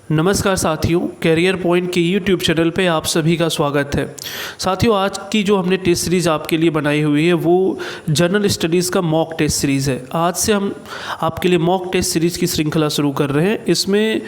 नमस्कार साथियों, career point के यूट्यूब चैनल पे आप सभी का स्वागत है। साथियों, आज की जो हमने टेस्ट सीरीज़ आपके लिए बनाई हुई है वो जनरल स्टडीज़ का मॉक टेस्ट सीरीज़ है। आज से हम आपके लिए मॉक टेस्ट सीरीज़ की श्रृंखला शुरू कर रहे हैं। इसमें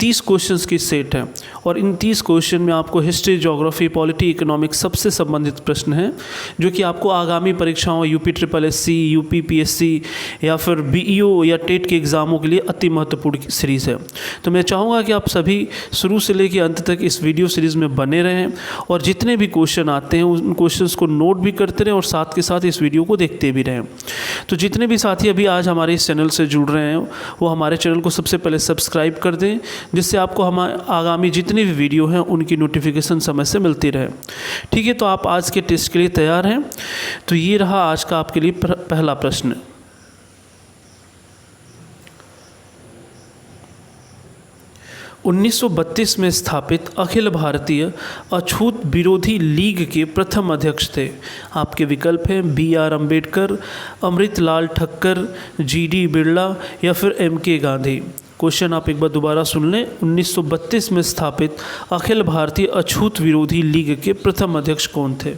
30 क्वेश्चंस की सेट है और इन 30 क्वेश्चन में आपको हिस्ट्री, ज्योग्राफी, पॉलिटी, इकोनॉमिक्स सबसे संबंधित प्रश्न हैं जो कि आपको आगामी परीक्षाओं UPSSC, UPPSC या फिर BEO या टेट के एग्ज़ामों के लिए अति महत्वपूर्ण सीरीज़ है। तो मैं चाहूँगा कि आप सभी शुरू से लेकर अंत तक इस वीडियो सीरीज़ में बने रहें और जितने भी क्वेश्चन आते हैं उन क्वेश्चंस को नोट भी करते रहें और साथ के साथ इस वीडियो को देखते भी रहें। तो जितने भी साथी अभी आज हमारे इस चैनल से जुड़ रहे हैं वो हमारे चैनल को सबसे पहले सब्सक्राइब कर दें, जिससे आपको हमारे आगामी जितनी भी वीडियो हैं उनकी नोटिफिकेशन समय से मिलती रहे। ठीक है, तो आप आज के टेस्ट के लिए तैयार हैं? तो ये रहा आज का आपके लिए पहला प्रश्न। (1932) में स्थापित अखिल भारतीय अछूत विरोधी लीग के प्रथम अध्यक्ष थे। आपके विकल्प हैं BR अम्बेडकर, अमृतलाल ठक्कर, GD बिरला या फिर MK गांधी। क्वेश्चन आप एक बार दोबारा सुन लें। 1932 में स्थापित अखिल भारतीय अछूत विरोधी लीग के प्रथम अध्यक्ष कौन थे?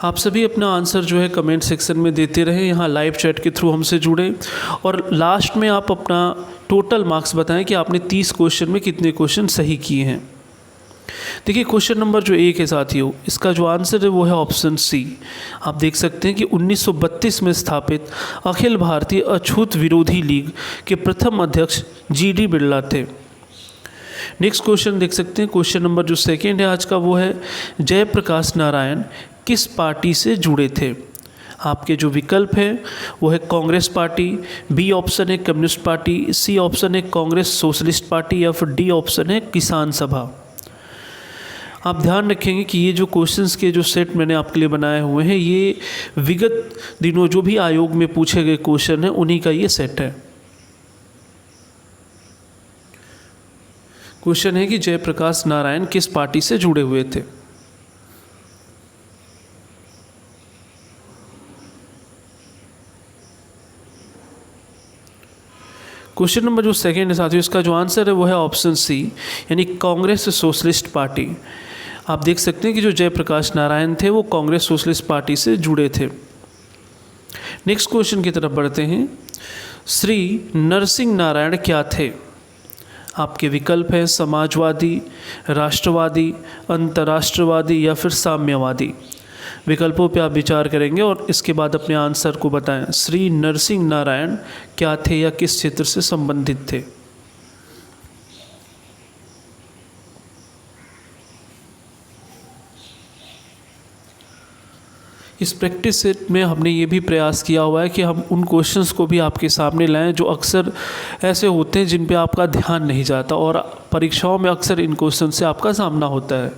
आप सभी अपना आंसर जो है कमेंट सेक्शन में देते रहें, यहाँ लाइव चैट के थ्रू हमसे जुड़े और लास्ट में आप अपना टोटल मार्क्स बताएं कि आपने 30 क्वेश्चन में कितने क्वेश्चन सही किए हैं। देखिए, क्वेश्चन नंबर जो 1 है साथियों, इसका जो आंसर है वो है ऑप्शन C। आप देख सकते हैं कि 1932 में स्थापित अखिल भारतीय अछूत विरोधी लीग के प्रथम अध्यक्ष GD बिरला थे। नेक्स्ट क्वेश्चन देख सकते हैं, क्वेश्चन नंबर जो 2 है आज का वो है जयप्रकाश नारायण किस पार्टी से जुड़े थे? आपके जो विकल्प हैं वो है कांग्रेस पार्टी, B ऑप्शन है कम्युनिस्ट पार्टी, C ऑप्शन है कांग्रेस सोशलिस्ट पार्टी या फिर D ऑप्शन है किसान सभा। आप ध्यान रखेंगे कि ये जो क्वेश्चंस के जो सेट मैंने आपके लिए बनाए हुए हैं ये विगत दिनों जो भी आयोग में पूछे गए क्वेश्चन हैं उन्हीं का ये सेट है। क्वेश्चन है कि जयप्रकाश नारायण किस पार्टी से जुड़े हुए थे? क्वेश्चन नंबर जो 2 है साथियों, इसका जो आंसर है वो है ऑप्शन C यानी कांग्रेस सोशलिस्ट पार्टी। आप देख सकते हैं कि जो जयप्रकाश नारायण थे वो कांग्रेस सोशलिस्ट पार्टी से जुड़े थे। नेक्स्ट क्वेश्चन की तरफ बढ़ते हैं। श्री नरसिंह नारायण क्या थे? आपके विकल्प हैं समाजवादी, राष्ट्रवादी, अंतर्राष्ट्रवादी या फिर साम्यवादी। विकल्पों पे आप विचार करेंगे और इसके बाद अपने आंसर को बताएं। श्री नरसिंह नारायण क्या थे या किस क्षेत्र से संबंधित थे? इस प्रैक्टिस सेट में हमने ये भी प्रयास किया हुआ है कि हम उन क्वेश्चंस को भी आपके सामने लाएं जो अक्सर ऐसे होते हैं जिन पे आपका ध्यान नहीं जाता और परीक्षाओं में अक्सर इन क्वेश्चन से आपका सामना होता है।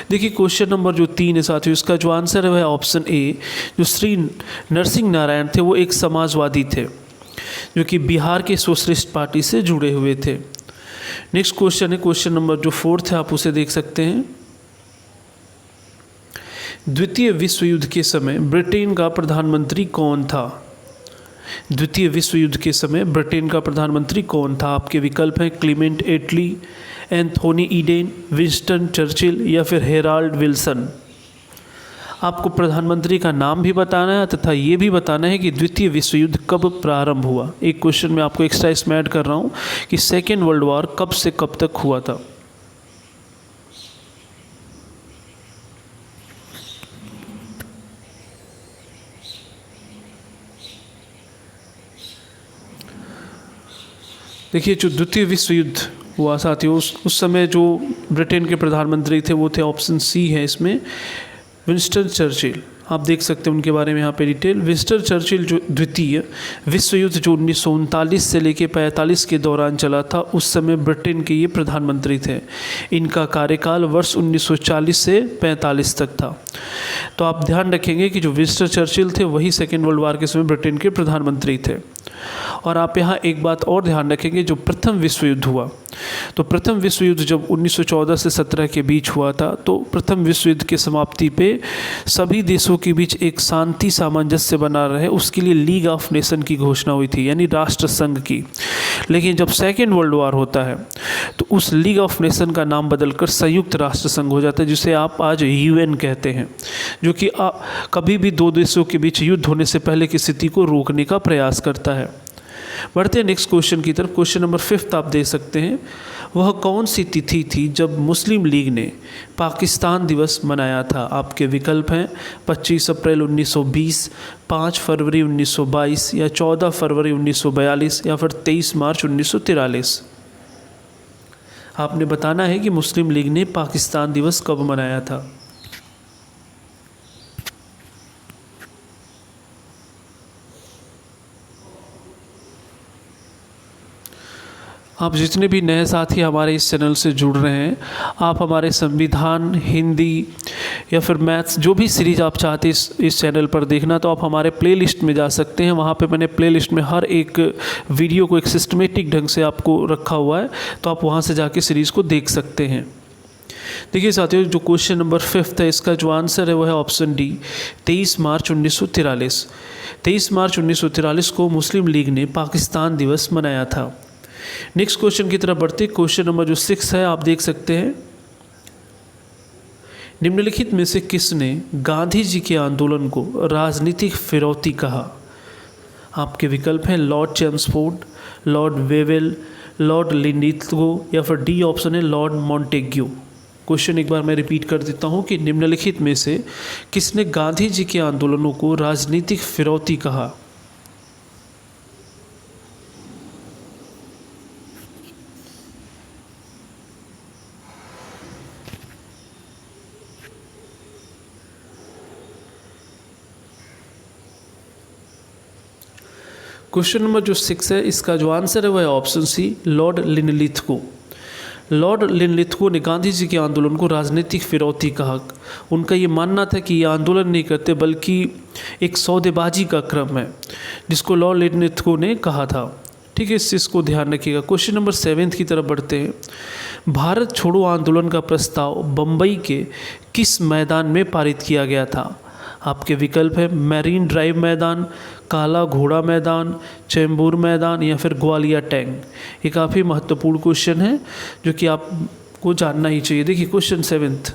देखिए, क्वेश्चन नंबर जो 3 है साथियों, इसका जो आंसर है वह ऑप्शन A। जो श्री नरसिंह नारायण थे वो एक समाजवादी थे जो कि बिहार के सोशलिस्ट पार्टी से जुड़े हुए थे। नेक्स्ट क्वेश्चन है, क्वेश्चन नंबर जो 4 है, आप उसे देख सकते हैं। द्वितीय विश्व युद्ध के समय ब्रिटेन का प्रधानमंत्री कौन था? द्वितीय विश्व युद्ध के समय ब्रिटेन का प्रधानमंत्री कौन था? आपके विकल्प हैं क्लीमेंट एटली, एंथोनी ईडेन, विंस्टन चर्चिल या फिर हेराल्ड विल्सन। आपको प्रधानमंत्री का नाम भी बताना है तथा ये भी बताना है कि द्वितीय विश्व युद्ध कब प्रारंभ हुआ। एक क्वेश्चन में आपको एक्स्ट्रा इसमें ऐड कर रहा हूँ कि सेकेंड वर्ल्ड वॉर कब से कब तक हुआ था। देखिए, जो द्वितीय विश्व युद्ध हुआ साथियों उस समय जो ब्रिटेन के प्रधानमंत्री थे वो थे ऑप्शन C है इसमें विंस्टन चर्चिल। आप देख सकते हैं उनके बारे में यहाँ पे डिटेल। विंस्टन चर्चिल जो द्वितीय विश्व युद्ध जो 1939 से लेकर 45 के दौरान चला था उस समय ब्रिटेन के ये प्रधानमंत्री थे। इनका कार्यकाल वर्ष 1940 से 45 तक था। तो आप ध्यान रखेंगे कि जो विंस्टन चर्चिल थे वही सेकेंड वर्ल्ड वॉर के समय ब्रिटेन के प्रधानमंत्री थे। और आप यहाँ एक बात और ध्यान रखेंगे, जो प्रथम विश्व युद्ध हुआ, तो प्रथम विश्व युद्ध जब 1914 से 17 के बीच हुआ था, तो प्रथम विश्व युद्ध की समाप्ति पे सभी देशों के बीच एक शांति सामंजस्य बना रहे, उसके लिए लीग ऑफ नेशन की घोषणा हुई थी, यानी राष्ट्र संघ की। लेकिन जब सेकेंड वर्ल्ड वॉर होता है तो उस लीग ऑफ नेशन का नाम बदलकर संयुक्त राष्ट्र संघ हो जाता है, जिसे आप आज यूएन कहते हैं, जो कि कभी भी दो देशों के बीच युद्ध होने से पहले की स्थिति को रोकने का प्रयास करता है। बढ़ते हैं नेक्स्ट क्वेश्चन की तरफ। क्वेश्चन नंबर 5 आप देख सकते हैं, वह कौन सी तिथि थी जब मुस्लिम लीग ने पाकिस्तान दिवस मनाया था? आपके विकल्प हैं 25 अप्रैल 1920, 5 फरवरी 1922 या 14 फरवरी 1942 या फिर 23 मार्च 1943। आपने बताना है कि मुस्लिम लीग ने पाकिस्तान दिवस कब मनाया था। आप जितने भी नए साथी हमारे इस चैनल से जुड़ रहे हैं, आप हमारे संविधान, हिंदी या फिर मैथ्स जो भी सीरीज़ आप चाहते हैं इस चैनल पर देखना, तो आप हमारे प्लेलिस्ट में जा सकते हैं। वहाँ पे मैंने प्लेलिस्ट में हर एक वीडियो को एक सिस्टमेटिक ढंग से आपको रखा हुआ है, तो आप वहाँ से जाके सीरीज़ को देख सकते हैं। देखिए साथियों, जो क्वेश्चन नंबर 5 है, इसका जो आंसर है वो है ऑप्शन डी, 23 मार्च 1943। 23 मार्च 1943 को मुस्लिम लीग ने पाकिस्तान दिवस मनाया था। नेक्स्ट क्वेश्चन की तरफ बढ़ते, क्वेश्चन नंबर जो 6 है, आप देख सकते हैं, निम्नलिखित में से किसने गांधी जी के आंदोलन को राजनीतिक फिरौती कहा? आपके विकल्प हैं Lord Chelmsford, Lord Wavell, Lord Linlithgow या फिर डी ऑप्शन है लॉर्ड मॉन्टेग्यू। क्वेश्चन एक बार मैं रिपीट कर देता हूं कि निम्नलिखित में से किसने गांधी जी के आंदोलनों को राजनीतिक फिरौती कहा? क्वेश्चन नंबर जो 6 है, इसका जो आंसर है वह है option C, Lord Linlithgow. Lord Linlithgow ने गांधी जी के आंदोलन को राजनीतिक फिरौती कहा। उनका ये मानना था कि ये आंदोलन नहीं करते बल्कि एक सौदेबाजी का क्रम है, जिसको लॉर्ड लिनलिथगो ने कहा था। ठीक है, इस चीज़ को ध्यान रखिएगा। क्वेश्चन नंबर 7 की तरफ बढ़ते हैं। भारत छोड़ो आंदोलन का प्रस्ताव बम्बई के किस मैदान में पारित किया गया था? आपके विकल्प है मैरीन ड्राइव मैदान, काला घोड़ा मैदान, चैम्बूर मैदान या फिर ग्वालियर टैंक। ये काफ़ी महत्वपूर्ण क्वेश्चन है जो कि आपको जानना ही चाहिए। देखिए क्वेश्चन 7,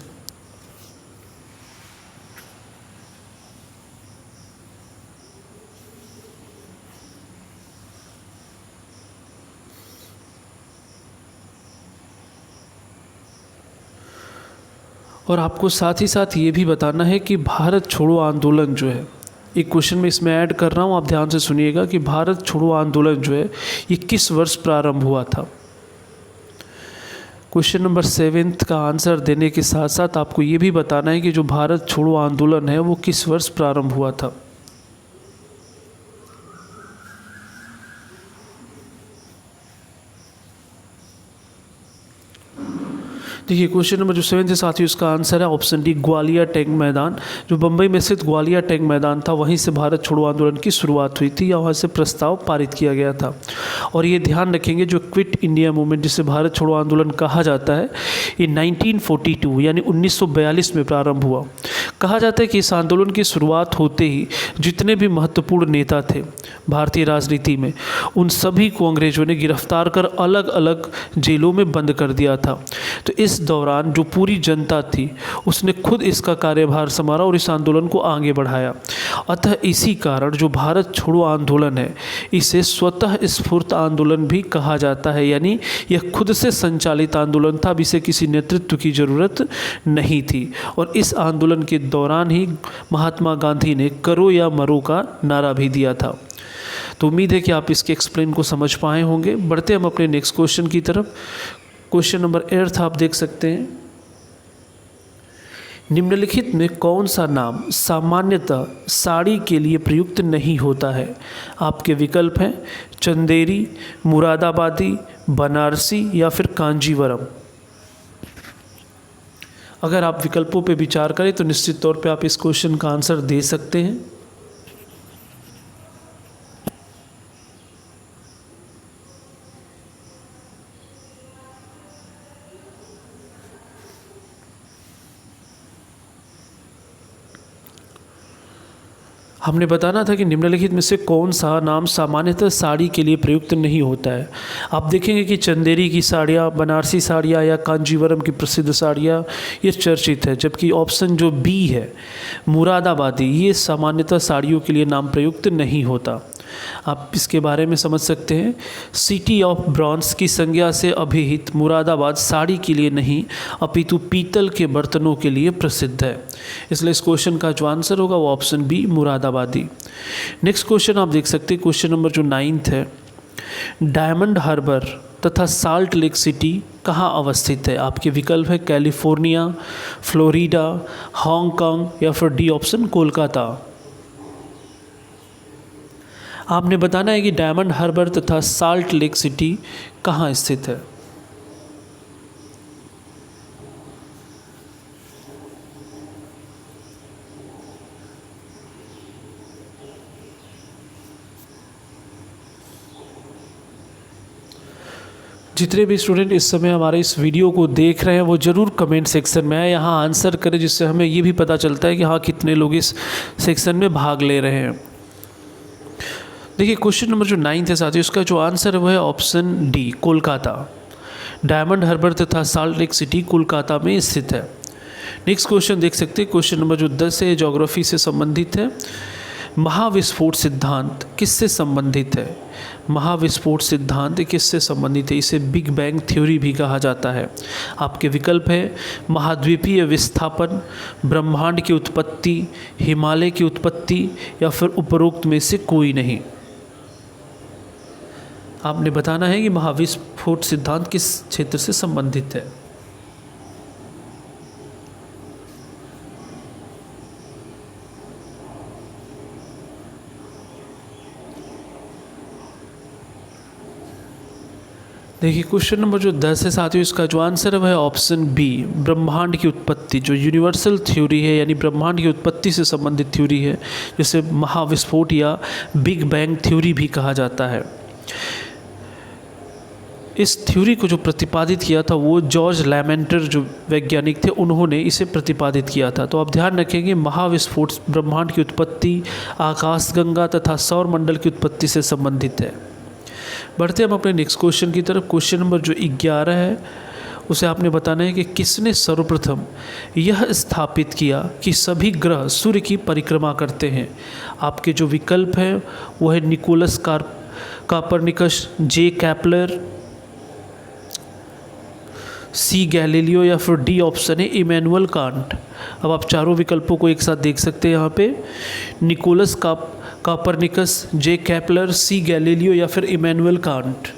और आपको साथ ही साथ ये भी बताना है कि भारत छोड़ो आंदोलन जो है, एक क्वेश्चन में इसमें ऐड कर रहा हूँ, आप ध्यान से सुनिएगा कि भारत छोड़ो आंदोलन जो है ये किस वर्ष प्रारंभ हुआ था। क्वेश्चन नंबर 7 का आंसर देने के साथ साथ आपको ये भी बताना है कि जो भारत छोड़ो आंदोलन है वो किस वर्ष प्रारंभ हुआ था। देखिए क्वेश्चन नंबर जो 7 है साथियों, इसका आंसर है ऑप्शन डी, ग्वालियर टैंक मैदान। जो बम्बई में स्थित ग्वालियर टैंक मैदान था, वहीं से भारत छोड़ो आंदोलन की शुरुआत हुई थी या वहाँ से प्रस्ताव पारित किया गया था। और ये ध्यान रखेंगे, जो क्विट इंडिया मूवमेंट जिसे भारत छोड़ो आंदोलन कहा जाता है, ये 1942 यानी 1942 में प्रारंभ हुआ। कहा जाता है कि इस आंदोलन की शुरुआत होते ही जितने भी महत्वपूर्ण नेता थे भारतीय राजनीति में, उन सभी को अंग्रेजों ने गिरफ्तार कर अलग अलग जेलों में बंद कर दिया था। तो इस दौरान जो पूरी जनता थी उसने खुद इसका कार्यभार संभाला और इस आंदोलन को आगे बढ़ाया। अतः इसी कारण जो भारत छोड़ो आंदोलन है, इसे स्वतः स्फूर्त आंदोलन भी कहा जाता है, यानी यह खुद से संचालित आंदोलन था, अब इसे किसी नेतृत्व की जरूरत नहीं थी। और इस आंदोलन के दौरान ही महात्मा गांधी ने करो या मरो का नारा भी दिया था। तो उम्मीद है कि आप इसके एक्सप्लेन को समझ पाए होंगे। बढ़ते हम अपने नेक्स्ट क्वेश्चन की तरफ। क्वेश्चन नंबर 8 आप देख सकते हैं, निम्नलिखित में कौन सा नाम सामान्यतः साड़ी के लिए प्रयुक्त नहीं होता है? आपके विकल्प हैं चंदेरी, मुरादाबादी, बनारसी या फिर कांजीवरम। अगर आप विकल्पों पे विचार करें तो निश्चित तौर पे आप इस क्वेश्चन का आंसर दे सकते हैं। हमने बताना था कि निम्नलिखित में से कौन सा नाम सामान्यतः साड़ी के लिए प्रयुक्त नहीं होता है। आप देखेंगे कि चंदेरी की साड़ियाँ, बनारसी साड़ियाँ या कांजीवरम की प्रसिद्ध साड़ियाँ ये चर्चित है, जबकि ऑप्शन जो बी है मुरादाबादी, ये सामान्यतः साड़ियों के लिए नाम प्रयुक्त नहीं होता। आप इसके बारे में समझ सकते हैं। सिटी ऑफ ब्रॉन्ज की संज्ञा से अभिहित मुरादाबाद साड़ी के लिए नहीं अपितु पीतल के बर्तनों के लिए प्रसिद्ध है, इसलिए इस क्वेश्चन का जो आंसर होगा वो ऑप्शन बी मुरादाबादी। नेक्स्ट क्वेश्चन आप देख सकते हैं, क्वेश्चन नंबर जो 9 है, डायमंड हार्बर तथा साल्ट लेक सिटी कहाँ अवस्थित है? आपके विकल्प है कैलिफोर्निया, फ्लोरिडा, हांगकांग या फिर डी ऑप्शन कोलकाता। आपने बताना है कि डायमंड हार्बर तथा साल्ट लेक सिटी कहाँ स्थित है। जितने भी स्टूडेंट इस समय हमारे इस वीडियो को देख रहे हैं वो ज़रूर कमेंट सेक्शन में आए, यहाँ आंसर करें, जिससे हमें ये भी पता चलता है कि हाँ कितने लोग इस सेक्शन में भाग ले रहे हैं। देखिए क्वेश्चन नंबर जो 9 है साथियों, उसका जो आंसर है वो है ऑप्शन डी कोलकाता। डायमंड हार्बर तथा साल्ट लेक सिटी कोलकाता में स्थित है। नेक्स्ट क्वेश्चन देख सकते हैं, क्वेश्चन नंबर जो 10 है ज्योग्राफी से संबंधित है। महाविस्फोट सिद्धांत किससे संबंधित है? महाविस्फोट सिद्धांत किससे संबंधित है? इसे बिग बैंग थ्योरी भी कहा जाता है। आपके विकल्प है महाद्वीपीय विस्थापन, ब्रह्मांड की उत्पत्ति, हिमालय की उत्पत्ति या फिर उपरोक्त में से कोई नहीं। आपने बताना है कि महाविस्फोट सिद्धांत किस क्षेत्र से संबंधित है। देखिए क्वेश्चन नंबर जो 10 है साथियों, इसका जो आंसर है वह है ऑप्शन बी ब्रह्मांड की उत्पत्ति, जो यूनिवर्सल थ्योरी है यानी ब्रह्मांड की उत्पत्ति से संबंधित थ्योरी है, जिसे महाविस्फोट या बिग बैंग थ्योरी भी कहा जाता है। इस थ्योरी को जो प्रतिपादित किया था वो जॉर्ज लैमेंटर जो वैज्ञानिक थे, उन्होंने इसे प्रतिपादित किया था। तो आप ध्यान रखेंगे महाविस्फोट ब्रह्मांड की उत्पत्ति, आकाशगंगा तथा सौर मंडल की उत्पत्ति से संबंधित है। बढ़ते हम अपने नेक्स्ट क्वेश्चन की तरफ। क्वेश्चन नंबर जो 11 है उसे आपने बताना है कि किसने सर्वप्रथम यह स्थापित किया कि सभी ग्रह सूर्य की परिक्रमा करते हैं। आपके जो विकल्प हैं वो है निकोलस कापरनिकस, जे कैपलर, सी गैलीलियो या फिर डी ऑप्शन है इमैनुअल कांट। अब आप चारों विकल्पों को एक साथ देख सकते हैं यहाँ पे, निकोलस कापरनिकस, जे कैपलर, सी गैलीलियो या फिर इमैनुअल कांट।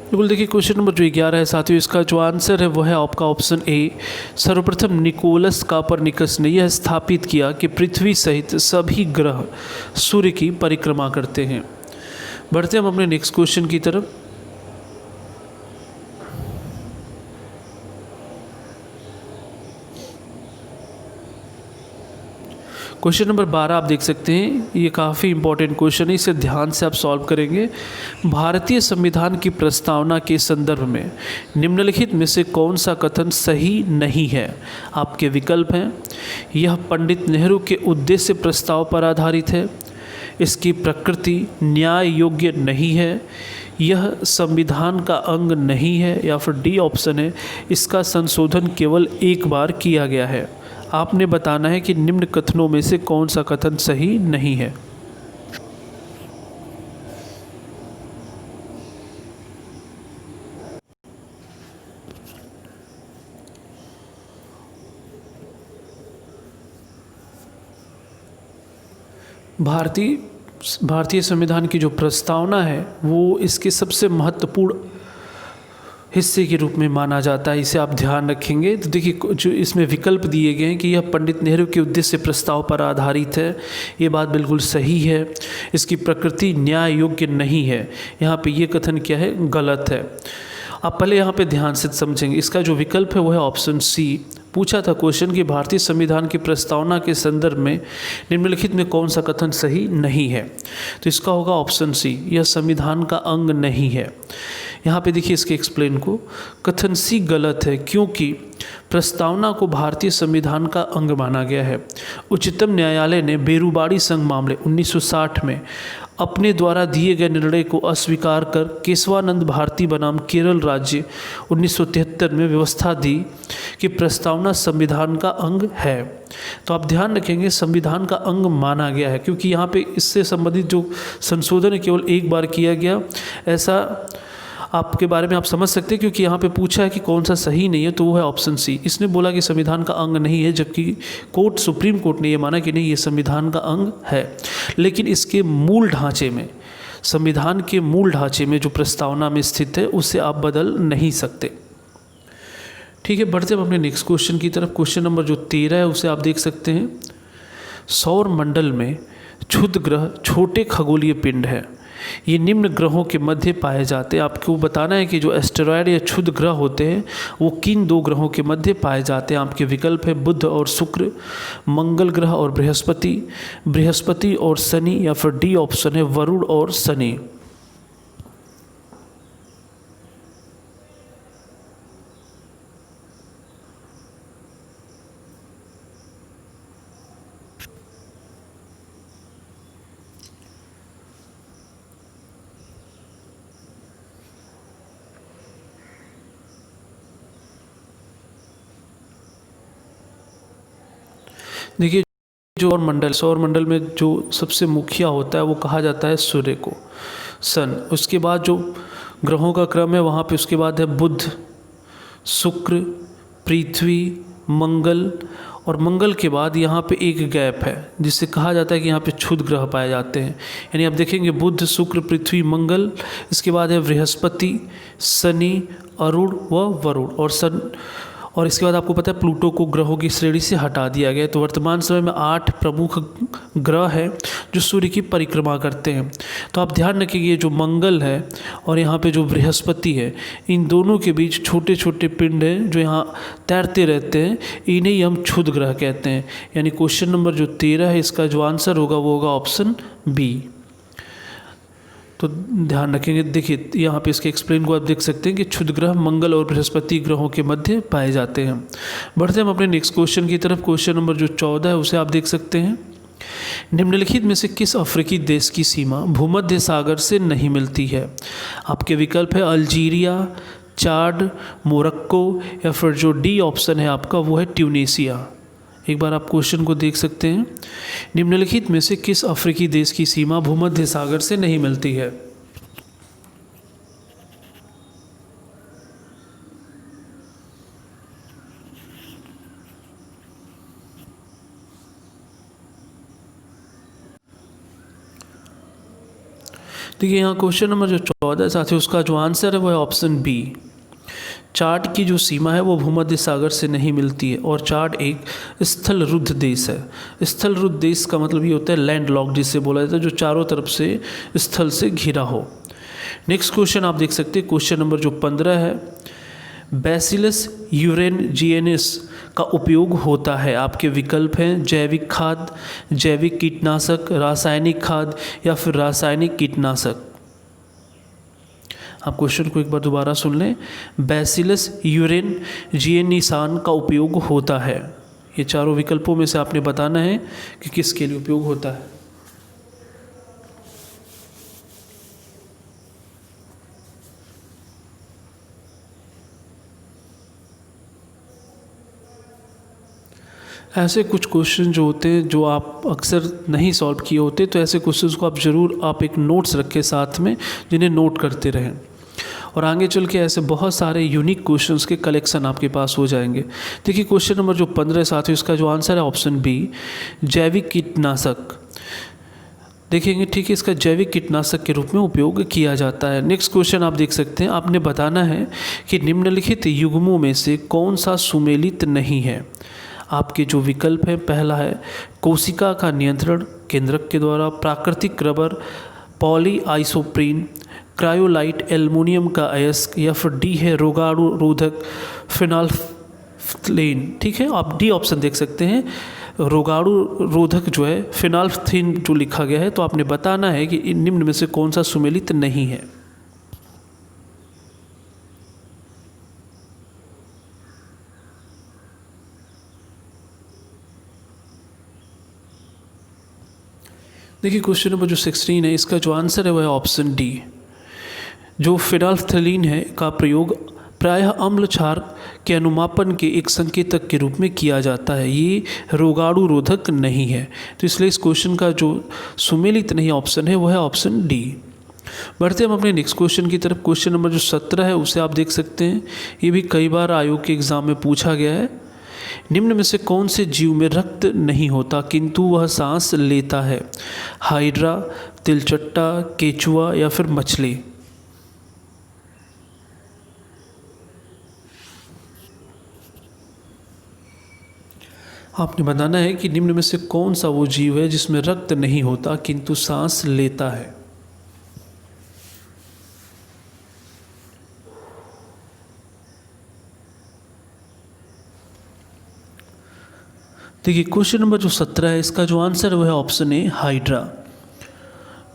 बिल्कुल, देखिए क्वेश्चन नंबर जो 11 है साथियों, इसका जो आंसर है वो है आपका ऑप्शन ए। सर्वप्रथम निकोलस कापरनिकस ने यह स्थापित किया कि पृथ्वी सहित सभी ग्रह सूर्य की परिक्रमा करते हैं। बढ़ते हम अपने नेक्स्ट क्वेश्चन की तरफ। क्वेश्चन नंबर 12 आप देख सकते हैं, ये काफ़ी इंपॉर्टेंट क्वेश्चन है, इसे ध्यान से आप सॉल्व करेंगे। भारतीय संविधान की प्रस्तावना के संदर्भ में निम्नलिखित में से कौन सा कथन सही नहीं है? आपके विकल्प हैं, यह पंडित नेहरू के उद्देश्य प्रस्ताव पर आधारित है, इसकी प्रकृति न्याय योग्य नहीं है, यह संविधान का अंग नहीं है, या फिर डी ऑप्शन है इसका संशोधन केवल एक बार किया गया है। आपने बताना है कि निम्न कथनों में से कौन सा कथन सही नहीं है। भारतीय संविधान की जो प्रस्तावना है वो इसके सबसे महत्वपूर्ण हिस्से के रूप में माना जाता है, इसे आप ध्यान रखेंगे। तो देखिए जो इसमें विकल्प दिए गए हैं कि यह पंडित नेहरू के उद्देश्य प्रस्ताव पर आधारित है, ये बात बिल्कुल सही है। इसकी प्रकृति न्याय योग्य नहीं है, यहाँ पे ये कथन क्या है, गलत है। आप पहले यहाँ पे ध्यान से समझेंगे। इसका जो विकल्प है वो है ऑप्शन सी पूछा था क्वेश्चन कि भारतीय संविधान की प्रस्तावना के संदर्भ में निम्नलिखित में कौन सा कथन सही नहीं है। तो इसका होगा ऑप्शन सी, यह संविधान का अंग नहीं है। यहाँ पे देखिए इसके एक्सप्लेन को, कथन सी गलत है क्योंकि प्रस्तावना को भारतीय संविधान का अंग माना गया है। उच्चतम न्यायालय ने बेरुबाड़ी संघ मामले 1960 में अपने द्वारा दिए गए निर्णय को अस्वीकार कर केशवानंद भारती बनाम केरल राज्य 1973 में व्यवस्था दी कि प्रस्तावना संविधान का अंग है। तो आप ध्यान रखेंगे संविधान का अंग माना गया है, क्योंकि यहाँ पे इससे संबंधित जो संशोधन है केवल एक बार किया गया, ऐसा आपके बारे में आप समझ सकते हैं, क्योंकि यहाँ पे पूछा है कि कौन सा सही नहीं है, तो वो है ऑप्शन सी। इसने बोला कि संविधान का अंग नहीं है, जबकि कोर्ट सुप्रीम कोर्ट ने ये माना कि नहीं ये संविधान का अंग है। लेकिन इसके मूल ढांचे में, संविधान के मूल ढांचे में जो प्रस्तावना में स्थित है उसे आप बदल नहीं सकते। ठीक है, बढ़ते हम अपने नेक्स्ट क्वेश्चन की तरफ। क्वेश्चन नंबर जो 13 है उसे आप देख सकते हैं। सौर मंडल में क्षुद्र ग्रह छोटे खगोलीय पिंड है, ये निम्न ग्रहों के मध्य पाए जाते हैं। आपको बताना है कि जो एस्टेरॉयड या क्षुद्र ग्रह होते हैं वो किन दो ग्रहों के मध्य पाए जाते हैं। आपके विकल्प है बुध और शुक्र, मंगल ग्रह और बृहस्पति, बृहस्पति और शनि, या फिर डी ऑप्शन है वरुण और शनि। देखिए जो सौर मंडल में जो सबसे मुखिया होता है वो कहा जाता है सूर्य को, सन। उसके बाद जो ग्रहों का क्रम है वहाँ पे उसके बाद है बुध, शुक्र, पृथ्वी, मंगल, और मंगल के बाद यहाँ पे एक गैप है जिससे कहा जाता है कि यहाँ पे क्षुद्र ग्रह पाए जाते हैं। यानी आप देखेंगे बुध, शुक्र, पृथ्वी, मंगल, इसके बाद है बृहस्पति, शनि, अरुण व वरुण और सन, और इसके बाद आपको पता है प्लूटो को ग्रहों की श्रेणी से हटा दिया गया। तो वर्तमान समय में 8 प्रमुख ग्रह हैं जो सूर्य की परिक्रमा करते हैं। तो आप ध्यान रखिए जो मंगल है और यहाँ पे जो बृहस्पति है, इन दोनों के बीच छोटे छोटे पिंड हैं जो यहाँ तैरते रहते हैं, इन्हें ही हम क्षुद्र ग्रह कहते हैं। यानी क्वेश्चन नंबर जो 13 है इसका जो आंसर होगा वो होगा ऑप्शन बी। तो ध्यान रखेंगे, देखिए यहाँ पे इसके एक्सप्लेन को आप देख सकते हैं कि क्षुद्र ग्रह मंगल और बृहस्पति ग्रहों के मध्य पाए जाते हैं। बढ़ते हम अपने नेक्स्ट क्वेश्चन की तरफ। क्वेश्चन नंबर जो 14 है उसे आप देख सकते हैं। निम्नलिखित में से किस अफ्रीकी देश की सीमा भूमध्य सागर से नहीं मिलती है। आपके विकल्प है अल्जीरिया, चाड, मोरक्को, या फिर जो डी ऑप्शन है आपका वो है ट्यूनीसिया। एक बार आप क्वेश्चन को देख सकते हैं। निम्नलिखित में से किस अफ्रीकी देश की सीमा भूमध्य सागर से नहीं मिलती है। देखिए यहाँ क्वेश्चन नंबर जो 14 साथियों उसका जो आंसर है वो है ऑप्शन बी। चाड की जो सीमा है वो भूमध्य सागर से नहीं मिलती है, और चाड एक स्थल रुद्ध देश है। स्थल रुद्ध देश का मतलब ये होता है लैंड लॉक, जिसे बोला जाता है जो चारों तरफ से स्थल से घिरा हो। नेक्स्ट क्वेश्चन आप देख सकते हैं। क्वेश्चन नंबर जो 15 है। बैसिलस यूरेनजियनिस का उपयोग होता है। आपके विकल्प हैं जैविक खाद, जैविक कीटनाशक, रासायनिक खाद, या फिर रासायनिक कीटनाशक। आप क्वेश्चन को एक बार दोबारा सुन लें। बैसिलस यूरेनजियनिसान का उपयोग होता है। ये चारों विकल्पों में से आपने बताना है कि किसके लिए उपयोग होता है। ऐसे कुछ क्वेश्चन जो होते हैं जो आप अक्सर नहीं सॉल्व किए होते, तो ऐसे क्वेश्चंस को आप ज़रूर आप एक नोट्स रखें साथ में, जिन्हें नोट करते रहें, और आगे चल के ऐसे बहुत सारे यूनिक क्वेश्चंस के कलेक्शन आपके पास हो जाएंगे। देखिए क्वेश्चन नंबर जो 15 साथियों इसका जो आंसर है ऑप्शन बी, जैविक कीटनाशक। देखेंगे ठीक है, इसका जैविक कीटनाशक के रूप में उपयोग किया जाता है। नेक्स्ट क्वेश्चन आप देख सकते हैं। आपने बताना है कि निम्नलिखित युग्मों में से कौन सा सुमेलित नहीं है। आपके जो विकल्प हैं, पहला है कोशिका का नियंत्रण केंद्रक के द्वारा, प्राकृतिक rubber, poly isoprene, cryolite aluminium का अयस्क, या फिर डी है रोगाणुरोधक फिनाल्फ्थलीन, ठीक है। आप डी ऑप्शन देख सकते हैं, रोगाणु रोधक जो है फिनाल्फ्थलीन जो लिखा गया है, तो आपने बताना है कि इन निम्न में से कौन सा सुमेलित नहीं है। देखिए क्वेश्चन नंबर जो 16 है, इसका जो आंसर है वह है ऑप्शन डी। जो फिनाल्फ्थलीन है का प्रयोग प्रायः अम्ल क्षार के अनुमापन के एक संकेतक के रूप में किया जाता है, ये रोगाणु रोधक नहीं है। तो इसलिए इस क्वेश्चन का जो सुमेलित नहीं ऑप्शन है वह है ऑप्शन डी। बढ़ते हम अपने नेक्स्ट क्वेश्चन की तरफ। क्वेश्चन नंबर जो 17 है उसे आप देख सकते हैं, ये भी कई बार आयोग के एग्जाम में पूछा गया है। निम्न में से कौन से जीव में रक्त नहीं होता किंतु वह सांस लेता है? हाइड्रा, तिलचट्टा, केचुआ या फिर मछली? आपने बताना है कि निम्न में से कौन सा वो जीव है जिसमें रक्त नहीं होता किंतु सांस लेता है। देखिए क्वेश्चन नंबर जो 17 है, इसका जो आंसर है वह है ऑप्शन ए, हाइड्रा।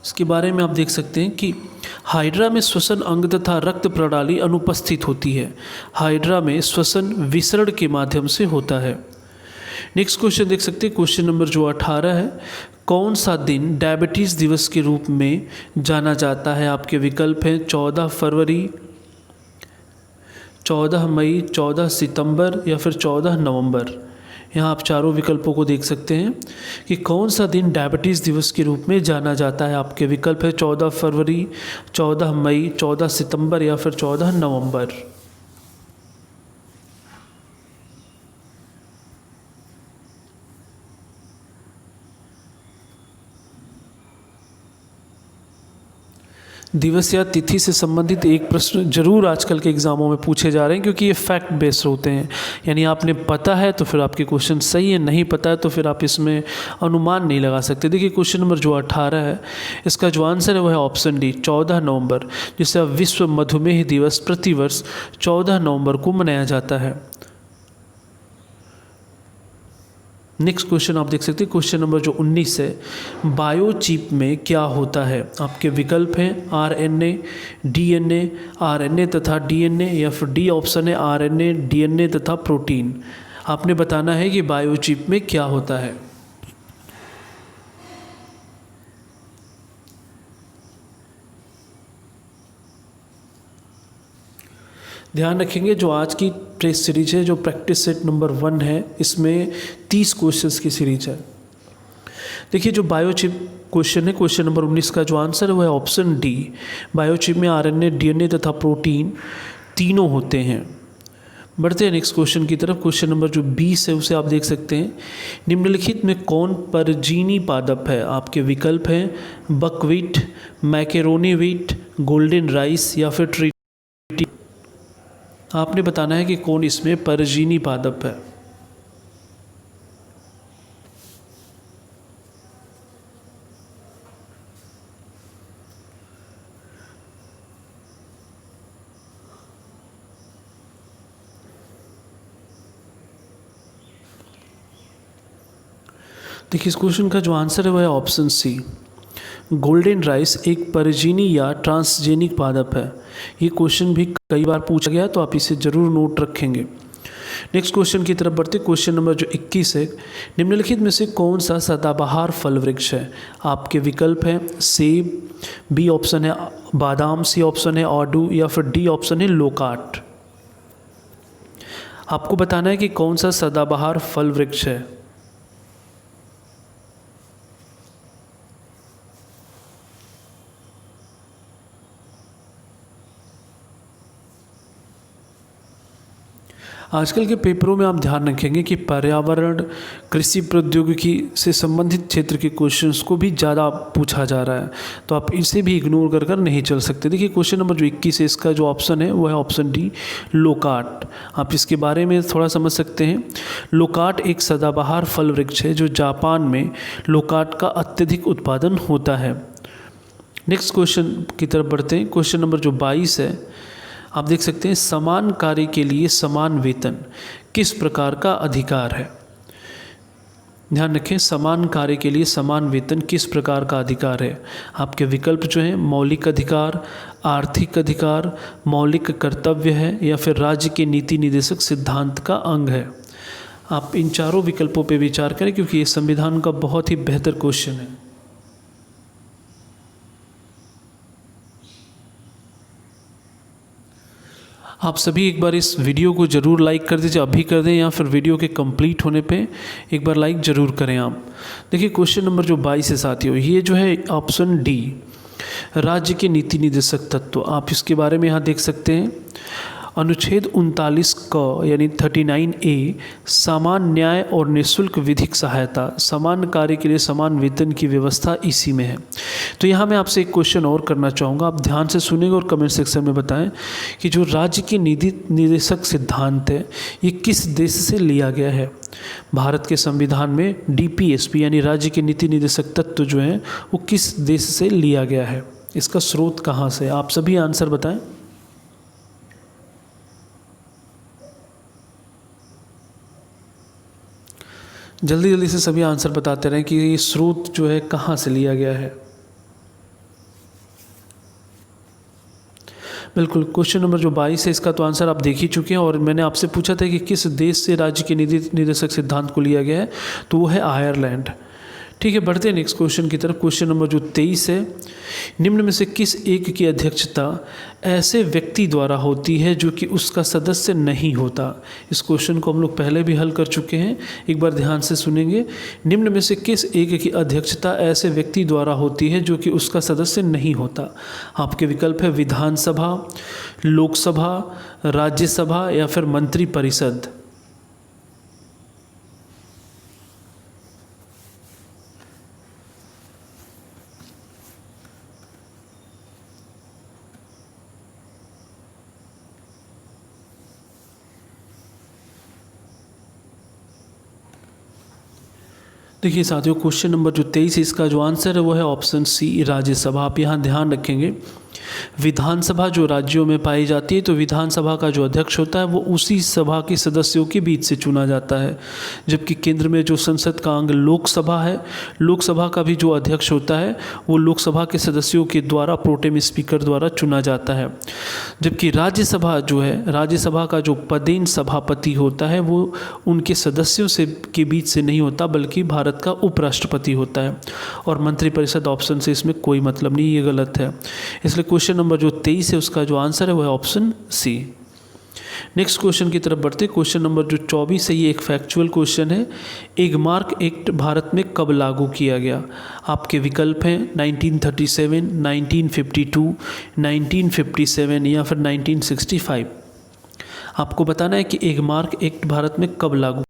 इसके बारे में आप देख सकते हैं कि हाइड्रा में श्वसन अंग तथा रक्त प्रणाली अनुपस्थित होती है। हाइड्रा में श्वसन विसरण के माध्यम से होता है। नेक्स्ट क्वेश्चन देख सकते हैं, क्वेश्चन नंबर जो 18 है, कौन सा दिन डायबिटीज़ दिवस के रूप में जाना जाता है? आपके विकल्प हैं 14 फरवरी, 14 मई, 14 सितंबर या फिर 14 नवंबर। यहाँ आप चारों विकल्पों को देख सकते हैं कि कौन सा दिन डायबिटीज़ दिवस के रूप में जाना जाता है। आपके विकल्प है 14 फरवरी, 14 मई, 14 सितंबर या फिर 14 नवंबर। दिवस या तिथि से संबंधित एक प्रश्न जरूर आजकल के एग्ज़ामों में पूछे जा रहे हैं, क्योंकि ये फैक्ट बेस्ड होते हैं। यानी आपने पता है तो फिर आपके क्वेश्चन सही है, नहीं पता है तो फिर आप इसमें अनुमान नहीं लगा सकते। देखिए क्वेश्चन नंबर जो 18 है, इसका जो आंसर है वह है ऑप्शन डी, 14 नवंबर, जिसे विश्व मधुमेह दिवस प्रतिवर्ष 14 नवंबर को मनाया जाता है। नेक्स्ट क्वेश्चन आप देख सकते हैं, क्वेश्चन नंबर जो 19 है, बायोचिप में क्या होता है? आपके विकल्प हैं आरएनए, डीएनए, आरएनए तथा डीएनए या फिर डी ऑप्शन है आरएनए, डीएनए तथा प्रोटीन। आपने बताना है कि बायोचिप में क्या होता है। ध्यान रखेंगे जो आज की टेस्ट सीरीज है, जो प्रैक्टिस सेट नंबर 1 है, इसमें 30 क्वेश्चंस की सीरीज है। देखिए जो बायोचिप क्वेश्चन है, क्वेश्चन नंबर 19 का जो आंसर है वो है ऑप्शन डी। बायोचिप में आरएनए, डीएनए तथा प्रोटीन तीनों होते हैं। बढ़ते हैं नेक्स्ट क्वेश्चन की तरफ। क्वेश्चन नंबर जो 20 है उसे आप देख सकते हैं, निम्नलिखित में कौन परजीवी पादप है? आपके विकल्प हैं बकव्हीट, मैकेरोनी व्हीट, गोल्डन राइस या फिर ट्री। आपने बताना है कि कौन इसमें परजीवी पादप है। देखिए इस क्वेश्चन का जो आंसर है वह है ऑप्शन सी, गोल्डन राइस एक परजीवी या ट्रांसजेनिक पादप है। ये क्वेश्चन भी कई बार पूछा गया है, तो आप इसे जरूर नोट रखेंगे। नेक्स्ट क्वेश्चन की तरफ बढ़ते, क्वेश्चन नंबर जो 21 है, निम्नलिखित में से कौन सा सदाबहार फल वृक्ष है? आपके विकल्प हैं सेब, बी ऑप्शन है बादाम, सी ऑप्शन है आड़ू या फिर डी ऑप्शन है लोकाट। आपको बताना है कि कौन सा सदाबहार फल वृक्ष है। आजकल के पेपरों में आप ध्यान रखेंगे कि पर्यावरण, कृषि प्रौद्योगिकी से संबंधित क्षेत्र के क्वेश्चंस को भी ज़्यादा पूछा जा रहा है, तो आप इसे भी इग्नोर कर नहीं चल सकते। देखिए क्वेश्चन नंबर जो 21 है, इसका जो ऑप्शन है वो है ऑप्शन डी, लोकाट। आप इसके बारे में थोड़ा समझ सकते हैं। लोकाट एक सदाबहार फल वृक्ष है जो जापान में लोकाट का अत्यधिक उत्पादन होता है। नेक्स्ट क्वेश्चन की तरफ बढ़ते हैं। क्वेश्चन नंबर जो 22 है, आप देख सकते हैं समान कार्य के लिए समान वेतन किस प्रकार का अधिकार है? ध्यान रखें, समान कार्य के लिए समान वेतन किस प्रकार का अधिकार है? आपके विकल्प जो हैं मौलिक अधिकार, आर्थिक अधिकार, मौलिक कर्तव्य है या फिर राज्य के नीति निर्देशक सिद्धांत का अंग है। आप इन चारों विकल्पों पर विचार करें क्योंकि ये संविधान का बहुत ही बेहतर क्वेश्चन है। आप सभी एक बार इस वीडियो को ज़रूर लाइक कर दीजिए, अभी कर दें या फिर वीडियो के कंप्लीट होने पे एक बार लाइक ज़रूर करें आप। देखिए क्वेश्चन नंबर जो 22 है साथियों, ये जो है ऑप्शन डी, राज्य के नीति निर्देशक तत्व। आप इसके बारे में यहाँ देख सकते हैं अनुच्छेद 39 क यानी 39A समान न्याय और निःशुल्क विधिक सहायता, समान कार्य के लिए समान वेतन की व्यवस्था इसी में है। तो यहाँ मैं आपसे एक क्वेश्चन और करना चाहूँगा, आप ध्यान से सुनेंगे और कमेंट सेक्शन में बताएं कि जो राज्य के नीति निर्देशक सिद्धांत है ये किस देश से लिया गया है। भारत के संविधान में DPSP यानी राज्य के नीति निर्देशक तत्व जो हैं वो किस देश से लिया गया है, इसका स्रोत कहाँ से? आप सभी आंसर बताएं। जल्दी जल्दी से सभी आंसर बताते रहें कि ये स्रोत जो है कहाँ से लिया गया है। बिल्कुल, क्वेश्चन नंबर जो 22 है इसका तो आंसर आप देख ही चुके हैं और मैंने आपसे पूछा था कि किस देश से राज्य के नीति निर्देशक सिद्धांत को लिया गया है, तो वो है आयरलैंड। ठीक है, बढ़ते हैं नेक्स्ट क्वेश्चन की तरफ। क्वेश्चन नंबर जो 23 है, निम्न में से किस एक की अध्यक्षता ऐसे व्यक्ति द्वारा होती है जो कि उसका सदस्य नहीं होता? इस क्वेश्चन को हम लोग पहले भी हल कर चुके हैं, एक बार ध्यान से सुनेंगे। निम्न में से किस एक की अध्यक्षता ऐसे व्यक्ति द्वारा होती है जो कि उसका सदस्य नहीं होता? आपके विकल्प है विधानसभा, लोकसभा, राज्यसभा या फिर मंत्रिपरिषद। देखिए साथियों, क्वेश्चन नंबर जो 23 है इसका जो आंसर है वो है ऑप्शन सी, राज्यसभा। आप यहाँ ध्यान रखेंगे विधानसभा जो राज्यों में पाई जाती है तो विधानसभा का जो अध्यक्ष होता है वो उसी सभा के सदस्यों के बीच से चुना जाता है, जबकि केंद्र में जो संसद का अंग लोकसभा है, लोकसभा का भी जो अध्यक्ष होता है वो लोकसभा के सदस्यों के द्वारा प्रोटेम स्पीकर द्वारा चुना जाता है। जबकि राज्यसभा जो है, राज्यसभा का जो पदेन सभापति होता है वो उनके सदस्यों से के बीच से नहीं होता बल्कि भारत का उपराष्ट्रपति होता है। और मंत्रिपरिषद ऑप्शन से इसमें कोई मतलब नहीं, ये गलत है। इसलिए क्वेश्चन नंबर जो 23 है उसका जो आंसर है वो है ऑप्शन सी। नेक्स्ट क्वेश्चन की तरफ बढ़ते। क्वेश्चन नंबर जो 24 है ये एक फैक्चुअल क्वेश्चन है। एगमार्क एक्ट भारत में कब लागू किया गया? आपके विकल्प हैं 1937, 1952, 1957 या फिर 1965। आपको बताना है कि एगमार्क एक्ट भारत में कब लागू।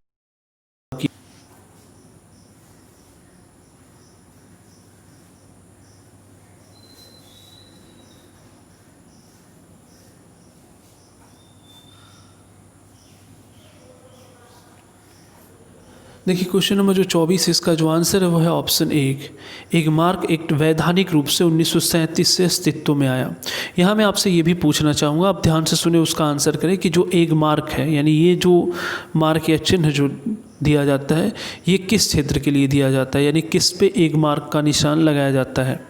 देखिए क्वेश्चन नंबर जो 24 इसका जो आंसर है वो है ऑप्शन एक। एगमार्क एक्ट वैधानिक रूप से 1937 से अस्तित्व में आया। यहाँ मैं आपसे ये भी पूछना चाहूँगा, आप ध्यान से सुने उसका आंसर करें कि जो एगमार्क है यानी ये जो मार्क या चिन्ह जो दिया जाता है ये किस क्षेत्र के लिए दिया जाता है, यानी किस पे एगमार्क का निशान लगाया जाता है।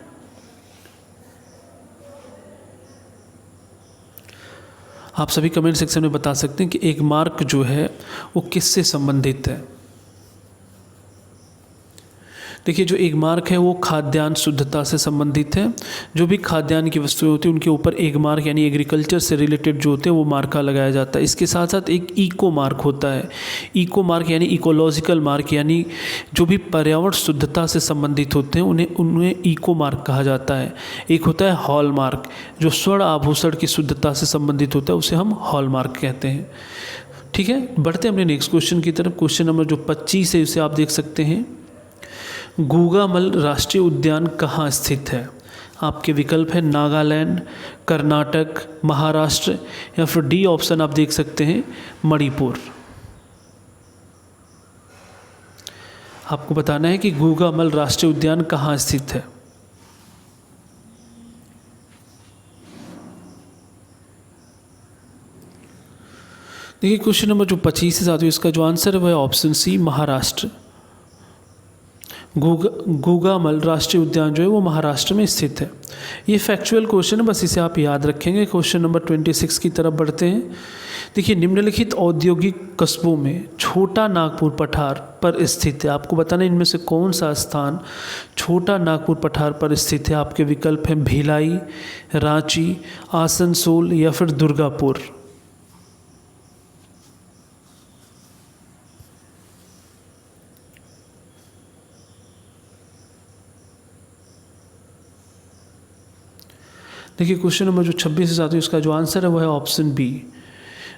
आप सभी कमेंट सेक्शन में बता सकते हैं कि एगमार्क जो है वो किससे संबंधित है। देखिए जो एगमार्क है वो खाद्यान्न शुद्धता से संबंधित है। जो भी खाद्यान्न की वस्तुएं होती हैं उनके ऊपर एगमार्क यानी एग्रीकल्चर से रिलेटेड जो होते हैं वो मार्का लगाया जाता है। इसके साथ साथ एक इको मार्क होता है। इको मार्क यानी इकोलॉजिकल मार्क यानी जो भी पर्यावरण शुद्धता से संबंधित होते हैं उन्हें इको मार्क कहा जाता है। एक होता है हॉल मार्क जो स्वर्ण आभूषण की शुद्धता से संबंधित होता है, उसे हम हॉल मार्क कहते हैं। ठीक है, बढ़ते हैं अपने नेक्स्ट क्वेश्चन की तरफ। क्वेश्चन नंबर जो 25 है उसे आप देख सकते हैं। गूगामल राष्ट्रीय उद्यान कहाँ स्थित है? आपके विकल्प है नागालैंड, कर्नाटक, महाराष्ट्र या फिर डी ऑप्शन आप देख सकते हैं मणिपुर। आपको बताना है कि गूगामल राष्ट्रीय उद्यान कहाँ स्थित है। देखिए क्वेश्चन नंबर जो 25 है साथियों, इसका जो आंसर है वह है ऑप्शन सी, महाराष्ट्र। गूगामल राष्ट्रीय उद्यान जो है वो महाराष्ट्र में स्थित है। ये फैक्चुअल क्वेश्चन है, बस इसे आप याद रखेंगे। क्वेश्चन नंबर 26 की तरफ बढ़ते हैं। देखिए निम्नलिखित औद्योगिक कस्बों में छोटा नागपुर पठार पर स्थित है। आपको बताना है इनमें से कौन सा स्थान छोटा नागपुर पठार पर स्थित है। आपके विकल्प हैं भिलाई, रांची, आसनसोल या फिर दुर्गापुर। देखिए क्वेश्चन नंबर जो 26 है साथियों, इसका जो आंसर है वह है ऑप्शन बी।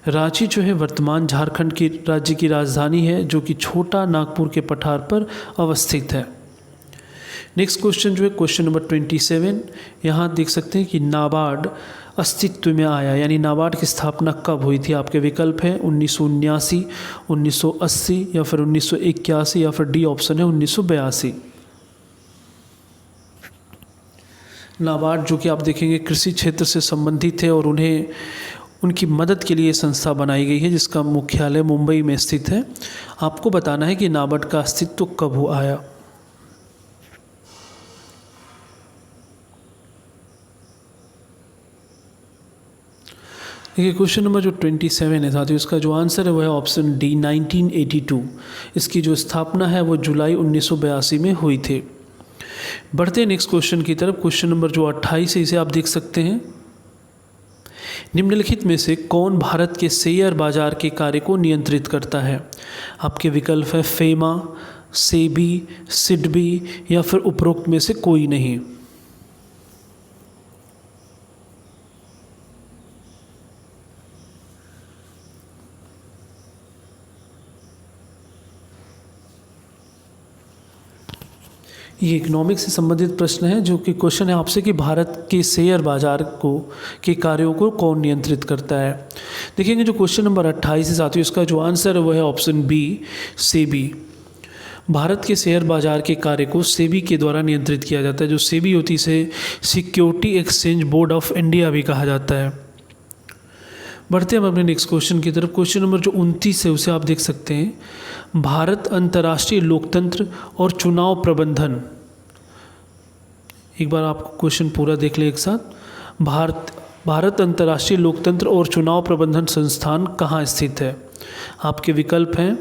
रांची जो है वर्तमान झारखंड की राज्य की राजधानी है, जो कि छोटा नागपुर के पठार पर अवस्थित है। नेक्स्ट क्वेश्चन जो है क्वेश्चन नंबर 27, यहाँ देख सकते हैं कि नाबार्ड अस्तित्व में आया, यानी नाबार्ड की स्थापना कब हुई थी। आपके विकल्प हैं 1979, 1980 या फिर 1981 या फिर डी ऑप्शन है 1982। नाबार्ड जो कि आप देखेंगे कृषि क्षेत्र से संबंधित है और उन्हें उनकी मदद के लिए संस्था बनाई गई है, जिसका मुख्यालय मुंबई में स्थित है। आपको बताना है कि नाबार्ड का अस्तित्व कब हो आया। देखिए क्वेश्चन नंबर जो 27 है साथियों, इसका जो आंसर है वह है ऑप्शन डी, 1982। इसकी जो स्थापना है वो जुलाई 1982 में हुई थी। बढ़ते हैं नेक्स्ट क्वेश्चन की तरफ। क्वेश्चन नंबर जो 28 है, इसे आप देख सकते हैं। निम्नलिखित में से कौन भारत के शेयर बाजार के कार्य को नियंत्रित करता है। आपके विकल्प है फेमा, सेबी, सिडबी या फिर उपरोक्त में से कोई नहीं। ये इकोनॉमिक्स से संबंधित प्रश्न है, जो कि क्वेश्चन है आपसे कि भारत के शेयर बाजार को के कार्यों को कौन नियंत्रित करता है। देखेंगे जो क्वेश्चन नंबर 28 है साथियों, इसका जो आंसर है वह है ऑप्शन बी, सेबी। भारत के शेयर बाजार के कार्य को सेबी के द्वारा नियंत्रित किया जाता है। जो सेबी होती है इसे security exchange board of India भी कहा जाता है। बढ़ते हैं हम अपने नेक्स्ट क्वेश्चन की तरफ। क्वेश्चन नंबर जो 29 है उसे आप देख सकते हैं। भारत अंतर्राष्ट्रीय लोकतंत्र और चुनाव प्रबंधन, एक बार आप क्वेश्चन पूरा देख ले एक साथ। भारत अंतर्राष्ट्रीय लोकतंत्र और चुनाव प्रबंधन संस्थान कहाँ स्थित है। आपके विकल्प हैं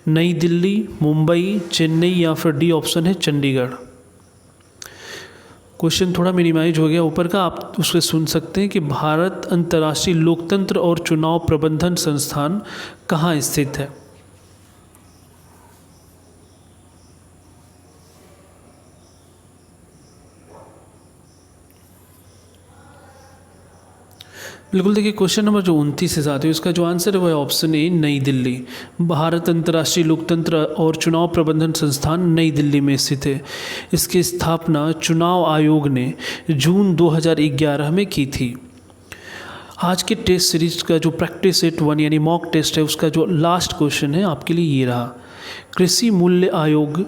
नई दिल्ली, मुंबई, चेन्नई या फिर डी ऑप्शन है चंडीगढ़। क्वेश्चन थोड़ा मिनिमाइज हो गया ऊपर का, आप उससे सुन सकते हैं कि भारत अंतर्राष्ट्रीय लोकतंत्र और चुनाव प्रबंधन संस्थान कहाँ स्थित है। बिल्कुल, देखिए क्वेश्चन नंबर जो 29 है साथियों, इसका जो आंसर है वो है ऑप्शन ए, नई दिल्ली। भारत अंतर्राष्ट्रीय लोकतंत्र और चुनाव प्रबंधन संस्थान नई दिल्ली में स्थित है। इसकी स्थापना चुनाव आयोग ने जून 2011 में की थी। आज के टेस्ट सीरीज का जो प्रैक्टिस सेट 1 यानी मॉक टेस्ट है, उसका जो लास्ट क्वेश्चन है आपके लिए ये रहा। कृषि मूल्य आयोग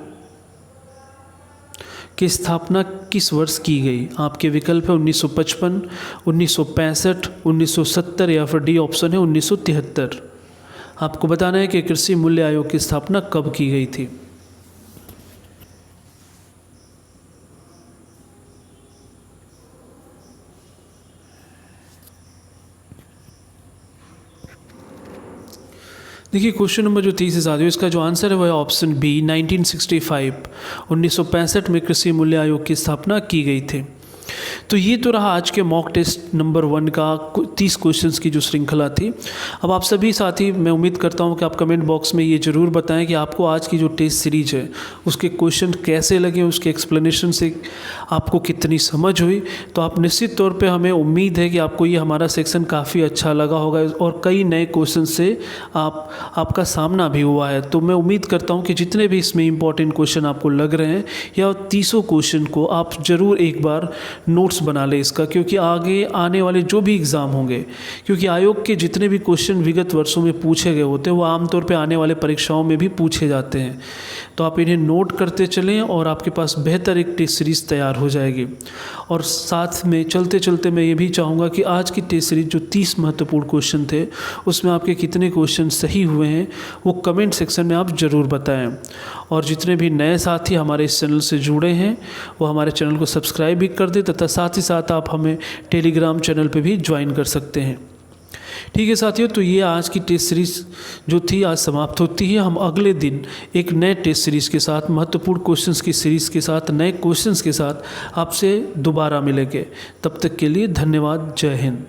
की स्थापना किस वर्ष की गई। आपके विकल्प है 1955, 1965, 1970 या फिर डी ऑप्शन है 1973। आपको बताना है कि कृषि मूल्य आयोग की स्थापना कब की गई थी। देखिए क्वेश्चन नंबर जो 30 है साथियों, इसका जो आंसर है वह है ऑप्शन बी, 1965। 1965 में कृषि मूल्य आयोग की स्थापना की गई थी। तो ये तो रहा आज के मॉक टेस्ट नंबर 1 का 30 क्वेश्चंस की जो श्रृंखला थी। अब आप सभी साथी, मैं उम्मीद करता हूँ कि आप कमेंट बॉक्स में ये ज़रूर बताएं कि आपको आज की जो टेस्ट सीरीज है उसके क्वेश्चन कैसे लगे, उसके एक्सप्लेनेशन से आपको कितनी समझ हुई। तो आप निश्चित तौर पे, हमें उम्मीद है कि आपको ये हमारा सेक्शन काफ़ी अच्छा लगा होगा और कई नए क्वेश्चन से आपका सामना भी हुआ है। तो मैं उम्मीद करता हूँ कि जितने भी इसमें इंपॉर्टेंट क्वेश्चन आपको लग रहे हैं या 30 क्वेश्चन को आप ज़रूर एक बार नोट्स नोट्स बना लें इसका, क्योंकि आगे आने वाले जो भी एग्ज़ाम होंगे, क्योंकि आयोग के जितने भी क्वेश्चन विगत वर्षों में पूछे गए होते हैं वो आमतौर पे आने वाले परीक्षाओं में भी पूछे जाते हैं। तो आप इन्हें नोट करते चलें और आपके पास बेहतर एक टेस्ट सीरीज़ तैयार हो जाएगी। और साथ में चलते चलते मैं ये भी चाहूँगा कि आज की टेस्ट सीरीज़ जो 30 महत्वपूर्ण क्वेश्चन थे उसमें आपके कितने क्वेश्चन सही हुए हैं वो कमेंट सेक्शन में आप ज़रूर बताएं। और जितने भी नए साथी हमारे इस चैनल से जुड़े हैं वो हमारे चैनल को सब्सक्राइब भी कर दें, तथा साथ ही साथ आप हमें टेलीग्राम चैनल पे भी ज्वाइन कर सकते हैं। ठीक है साथियों, तो ये आज की टेस्ट सीरीज़ जो थी आज समाप्त होती है। हम अगले दिन एक नए टेस्ट सीरीज़ के साथ, महत्वपूर्ण क्वेश्चंस की सीरीज़ के साथ, नए क्वेश्चंस के साथ आपसे दोबारा मिलेंगे। तब तक के लिए धन्यवाद। जय हिंद।